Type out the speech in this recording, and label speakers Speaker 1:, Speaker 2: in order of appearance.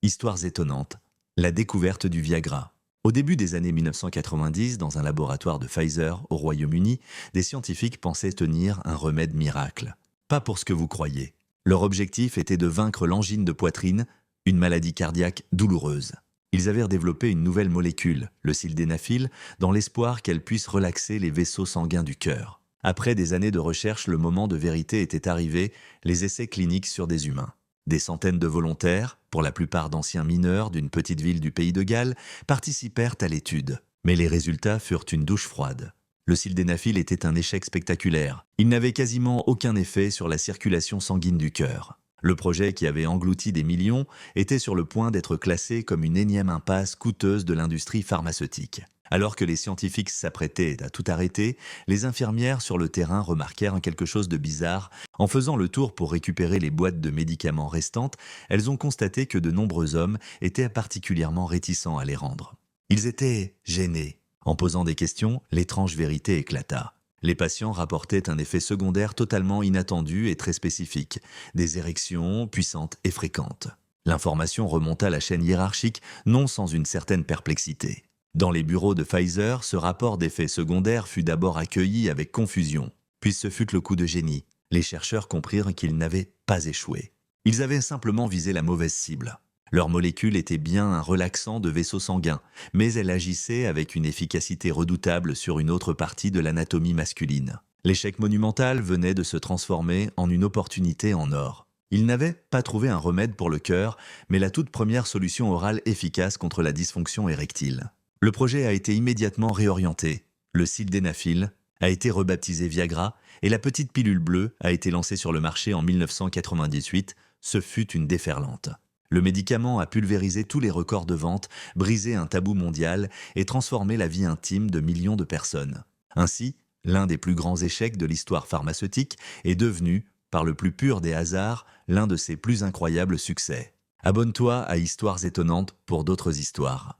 Speaker 1: Histoires étonnantes. La découverte du Viagra. Au début des années 1990, dans un laboratoire de Pfizer au Royaume-Uni, des scientifiques pensaient tenir un remède miracle. Pas pour ce que vous croyez. Leur objectif était de vaincre l'angine de poitrine, une maladie cardiaque douloureuse. Ils avaient développé une nouvelle molécule, le sildenafil, dans l'espoir qu'elle puisse relaxer les vaisseaux sanguins du cœur. Après des années de recherche, le moment de vérité était arrivé, les essais cliniques sur des humains. Des centaines de volontaires, pour la plupart d'anciens mineurs d'une petite ville du pays de Galles, participèrent à l'étude. Mais les résultats furent une douche froide. Le sildenafil était un échec spectaculaire. Il n'avait quasiment aucun effet sur la circulation sanguine du cœur. Le projet qui avait englouti des millions était sur le point d'être classé comme une énième impasse coûteuse de l'industrie pharmaceutique. Alors que les scientifiques s'apprêtaient à tout arrêter, les infirmières sur le terrain remarquèrent quelque chose de bizarre. En faisant le tour pour récupérer les boîtes de médicaments restantes, elles ont constaté que de nombreux hommes étaient particulièrement réticents à les rendre. Ils étaient gênés. En posant des questions, l'étrange vérité éclata. Les patients rapportaient un effet secondaire totalement inattendu et très spécifique, des érections puissantes et fréquentes. L'information remonta la chaîne hiérarchique, non sans une certaine perplexité. Dans les bureaux de Pfizer, ce rapport d'effets secondaires fut d'abord accueilli avec confusion. Puis ce fut le coup de génie. Les chercheurs comprirent qu'ils n'avaient pas échoué. Ils avaient simplement visé la mauvaise cible. Leur molécule était bien un relaxant de vaisseaux sanguins, mais elle agissait avec une efficacité redoutable sur une autre partie de l'anatomie masculine. L'échec monumental venait de se transformer en une opportunité en or. Ils n'avaient pas trouvé un remède pour le cœur, mais la toute première solution orale efficace contre la dysfonction érectile. Le projet a été immédiatement réorienté. Le sildenafil a été rebaptisé Viagra et la petite pilule bleue a été lancée sur le marché en 1998. Ce fut une déferlante. Le médicament a pulvérisé tous les records de vente, brisé un tabou mondial et transformé la vie intime de millions de personnes. Ainsi, l'un des plus grands échecs de l'histoire pharmaceutique est devenu, par le plus pur des hasards, l'un de ses plus incroyables succès. Abonne-toi à Histoires étonnantes pour d'autres histoires.